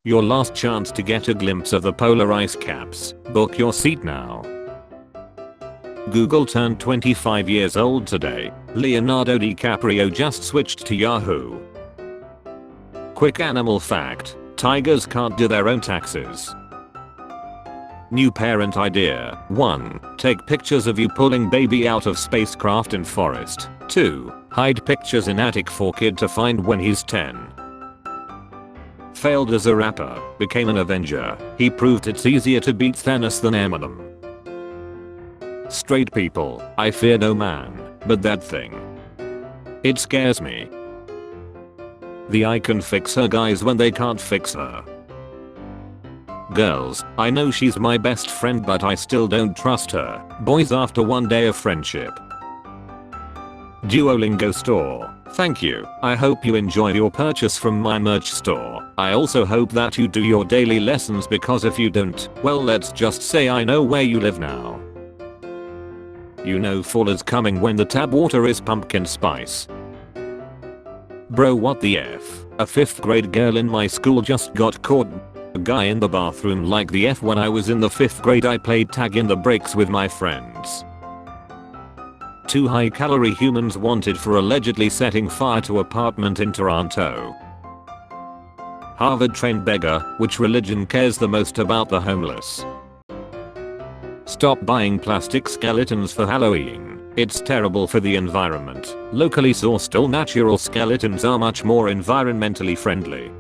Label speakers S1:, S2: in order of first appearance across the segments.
S1: Your last chance to get a glimpse of the polar ice caps. Book your seat now. Google turned 25 years old today. Leonardo DiCaprio just switched to Yahoo. Quick animal fact. Tigers can't do their own taxes. New parent idea. 1. Take pictures of you pulling baby out of spacecraft in forest. 2. Hide pictures in attic for kid to find when he's 10. Failed as a rapper, became an Avenger. He proved it's easier to beat Thanos than Eminem. Straight people, I fear no man, but that thing. It scares me. The I can fix her guys when they can't fix her. Girls, I know she's my best friend but I still don't trust her. Boys after one day of friendship. Duolingo store. Thank you. I hope you enjoy your purchase from my merch store. I also hope that you do your daily lessons because if you don't, well let's just say I know where you live now. You know fall is coming when the tap water is pumpkin spice. Bro what the F? A 5th grade girl in my school just got caught. A guy in the bathroom like the F when I was in the 5th grade I played tag in the breaks with my friends. 2 high calorie humans wanted for allegedly setting fire to apartment in Toronto. Harvard trained beggar, which religion cares the most about the homeless? Stop buying plastic skeletons for Halloween. It's terrible for the environment. Locally sourced all natural skeletons are much more environmentally friendly.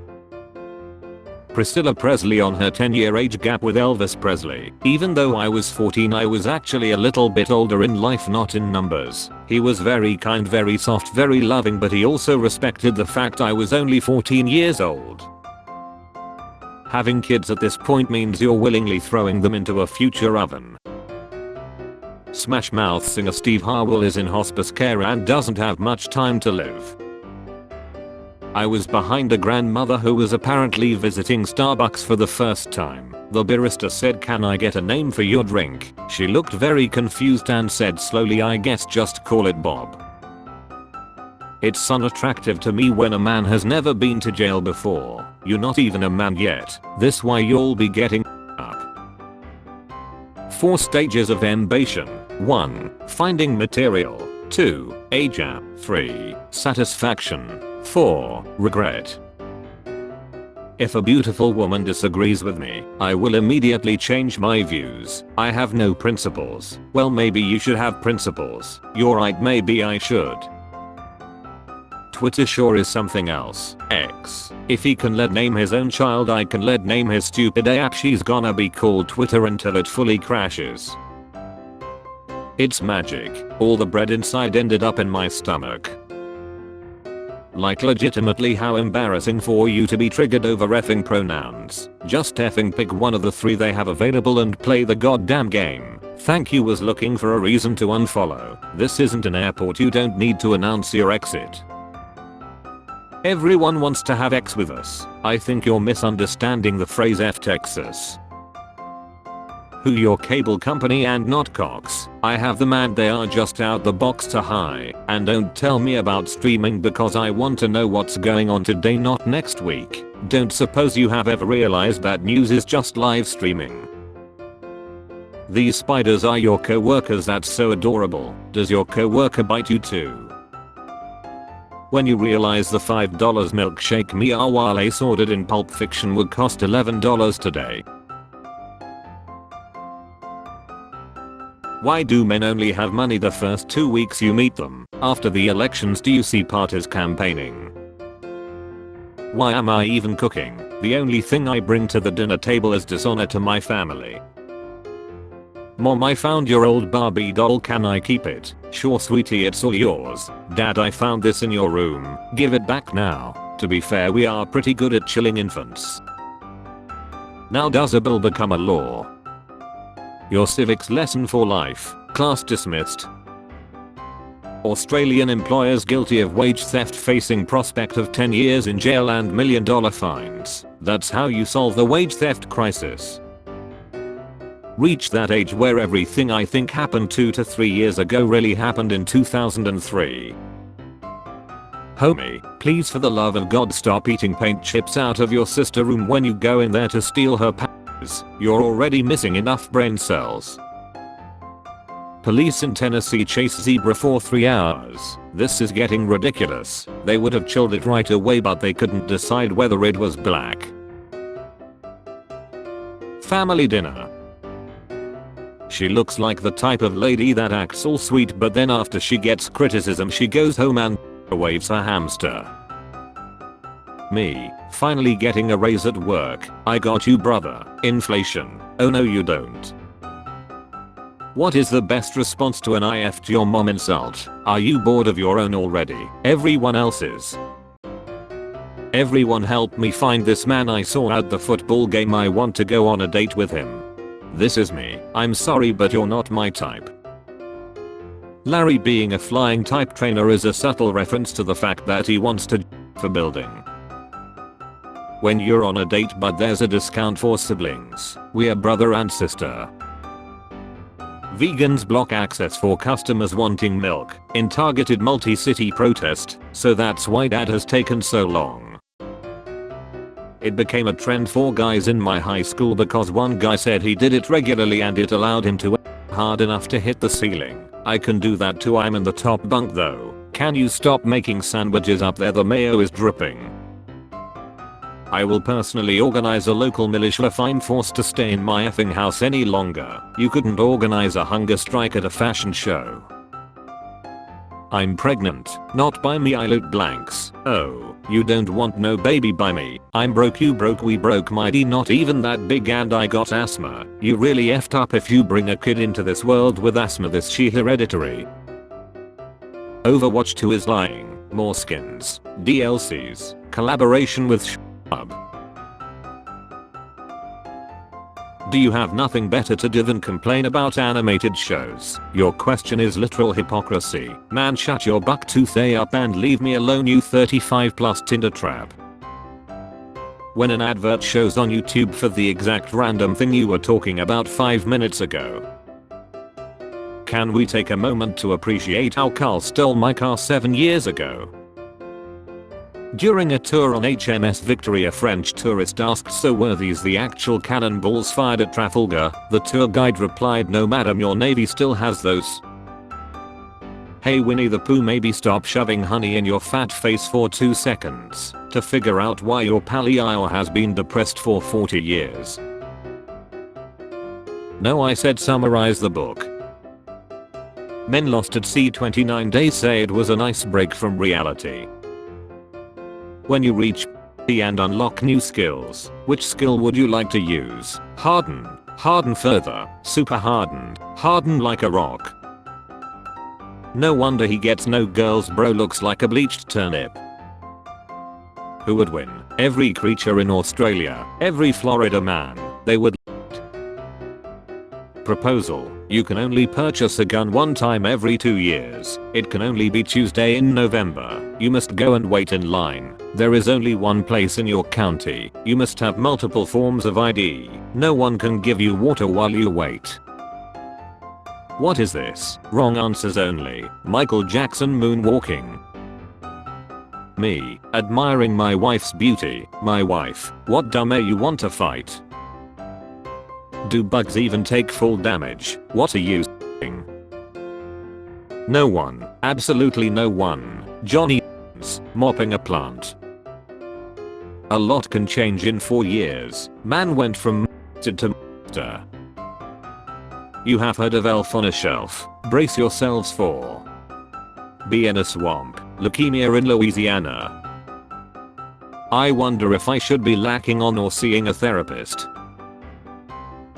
S1: Priscilla Presley on her 10-year age gap with Elvis Presley. Even though I was 14 I was actually a little bit older in life not in numbers. He was very kind, very soft, very loving but he also respected the fact I was only 14 years old. Having kids at this point means you're willingly throwing them into a future oven. Smash Mouth singer Steve Harwell is in hospice care and doesn't have much time to live. I was behind a grandmother who was apparently visiting Starbucks for the first time. The barista said, "Can I get a name for your drink?" She looked very confused and said slowly, "I guess just call it Bob." It's unattractive to me when a man has never been to jail before. You're not even a man yet. This why you'll be getting up. 4 stages of embation. 1. Finding material. 2. Age up. 3. Satisfaction. 4. Regret. If a beautiful woman disagrees with me, I will immediately change my views. I have no principles. Well, maybe you should have principles. You're right, maybe I should. Twitter sure is something else. X. If he can let name his own child, I can let name his stupid app. She's gonna be called Twitter until it fully crashes. It's magic. All the bread inside ended up in my stomach. Like legitimately how embarrassing for you to be triggered over effing pronouns. Just effing pick one of the 3 they have available and play the goddamn game. Thank you. Was looking for a reason to unfollow. This isn't an airport, you don't need to announce your exit. Everyone wants to have X with us. I think you're misunderstanding the phrase F Texas. Who your cable company and not Cox. I have them and they are just out the box to high. And don't tell me about streaming because I want to know what's going on today, not next week. Don't suppose you have ever realized that news is just live streaming. These spiders are your co-workers. That's so adorable. Does your co-worker bite you too? When you realize the $5 milkshake Mia Wallace ordered in Pulp Fiction would cost $11 today. Why do men only have money the first 2 weeks you meet them? After the elections do you see parties campaigning? Why am I even cooking? The only thing I bring to the dinner table is dishonor to my family. Mom, I found your old Barbie doll, can I keep it? Sure sweetie, it's all yours. Dad, I found this in your room. Give it back now. To be fair, we are pretty good at chilling infants. Now does a bill become a law? Your civics lesson for life. Class dismissed. Australian employers guilty of wage theft facing prospect of 10 years in jail and $1 million fines. That's how you solve the wage theft crisis. Reached that age where everything I think happened 2 to 3 years ago really happened in 2003. Homie, please for the love of God stop eating paint chips out of your sister room when you go in there to steal her panties. You're already missing enough brain cells. Police in Tennessee chase zebra for 3 hours. This is getting ridiculous. They would have chilled it right away but they couldn't decide whether it was black. Family dinner. She looks like the type of lady that acts all sweet but then after she gets criticism she goes home and waves her hamster. Me, finally getting a raise at work. I got you brother. Inflation. Oh no you don't. What is the best response to an I effed your mom insult? Are you bored of your own already? Everyone else is. Everyone help me find this man I saw at the football game. I want to go on a date with him. This is me. I'm sorry but you're not my type. Larry being a flying type trainer is a subtle reference to the fact that he wants to for building. When you're on a date but there's a discount for siblings, we are brother and sister. Vegans block access for customers wanting milk in targeted multi-city protest, so that's why dad has taken so long. It became a trend for guys in my high school because one guy said he did it regularly and it allowed him to hard enough to hit the ceiling. I can do that too. I'm in the top bunk though. Can you stop making sandwiches up there? The mayo is dripping. I will personally organize a local militia if I'm forced to stay in my effing house any longer. You couldn't organize a hunger strike at a fashion show. I'm pregnant. Not by me. I look blanks. Oh, you don't want no baby by me. I'm broke. You broke. We broke. My D not even that big and I got asthma. You really effed up if you bring a kid into this world with asthma. This she hereditary. Overwatch 2 is lying. More skins. DLCs. Collaboration with Hol'Up. Do you have nothing better to do than complain about animated shows? Your question is literal hypocrisy. Man, shut your bucktooth up and leave me alone, you 35 plus Tinder trap. When an advert shows on YouTube for the exact random thing you were talking about 5 minutes ago. Can we take a moment to appreciate how Carl stole my car 7 years ago? During a tour on HMS Victory, a French tourist asked, "So were these the actual cannonballs fired at Trafalgar?" The tour guide replied, "No madam, your navy still has those." Hey Winnie the Pooh, maybe stop shoving honey in your fat face for 2 seconds to figure out why your paleo has been depressed for 40 years. No, I said summarize the book. Men lost at sea 29 days say it was a nice break from reality. When you reach and unlock new skills, which skill would you like to use? Harden, harden further, super hardened, harden like a rock. No wonder he gets no girls, bro looks like a bleached turnip. Who would win? Every creature in Australia, every Florida man, they would. Proposal. You can only purchase a gun one time every 2 years. It can only be Tuesday in November. You must go and wait in line. There is only one place in your county. You must have multiple forms of ID. No one can give you water while you wait. What is this? Wrong answers only. Michael Jackson moonwalking. Me, admiring my wife's beauty. My wife, what dumb you want to fight? Do bugs even take full damage? What are you saying? No one, absolutely no one. Johnny mopping a plant. A lot can change in 4 years. Man went from to monster. You have heard of Elf on a Shelf. Brace yourselves for Bee in a Swamp. Leukemia in Louisiana. I wonder if I should be lacking on or seeing a therapist.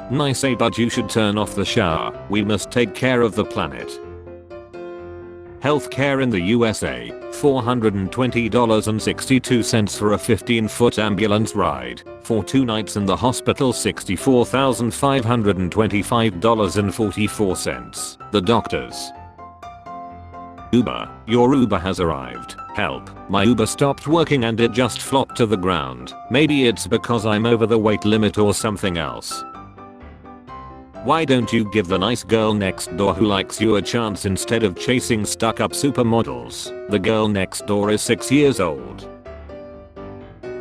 S1: Nice, but you should turn off the shower. We must take care of the planet. Healthcare in the USA, $420.62 for a 15-foot ambulance ride. For 2 nights in the hospital, $64,525.44. The doctors. Uber, your Uber has arrived. Help, my Uber stopped working and it just flopped to the ground. Maybe it's because I'm over the weight limit or something else. Why don't you give the nice girl next door who likes you a chance instead of chasing stuck-up supermodels? The girl next door is 6 years old.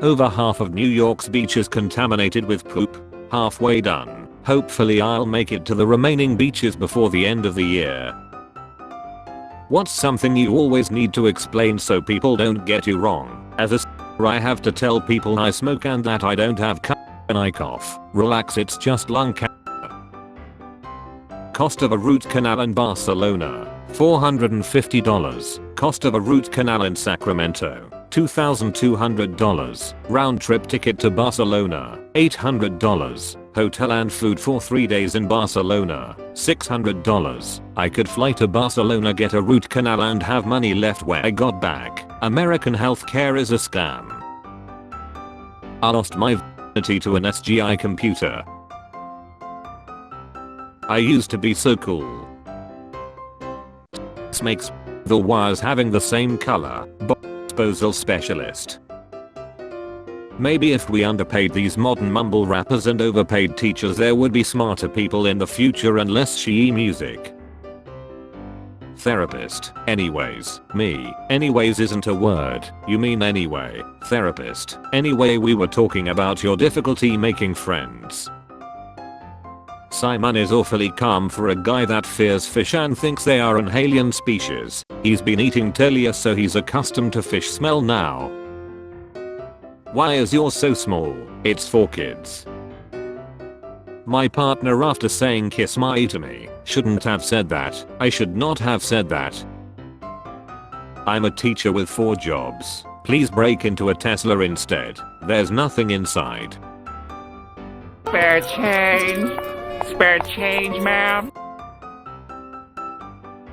S1: Over half of New York's beach is contaminated with poop. Halfway done. Hopefully I'll make it to the remaining beaches before the end of the year. What's something you always need to explain so people don't get you wrong? As a s***er, I have to tell people I smoke and that I don't have when I cough. Relax, it's just lung cancer. Cost of a root canal in Barcelona, $450. Cost of a root canal in Sacramento, $2,200. Round trip ticket to Barcelona, $800. Hotel and food for 3 days in Barcelona, $600. I could fly to Barcelona, get a root canal and have money left when I got back. American healthcare is a scam. I lost my virginity to an SGI computer. I used to be so cool. This makes the wires having the same color. Disposal specialist. Maybe if we underpaid these modern mumble rappers and overpaid teachers, there would be smarter people in the future and less shee music. Therapist. Anyways. Me. Anyways isn't a word. You mean anyway. Therapist. Anyway, we were talking about your difficulty making friends. Simon is awfully calm for a guy that fears fish and thinks they are an alien species. He's been eating Telia, so he's accustomed to fish smell now. Why is yours so small? It's for kids. My partner, after saying kiss my to me, shouldn't have said that. I should not have said that. I'm a teacher with 4 jobs. Please break into a Tesla instead. There's nothing inside.
S2: Spare change. Spare change, ma'am.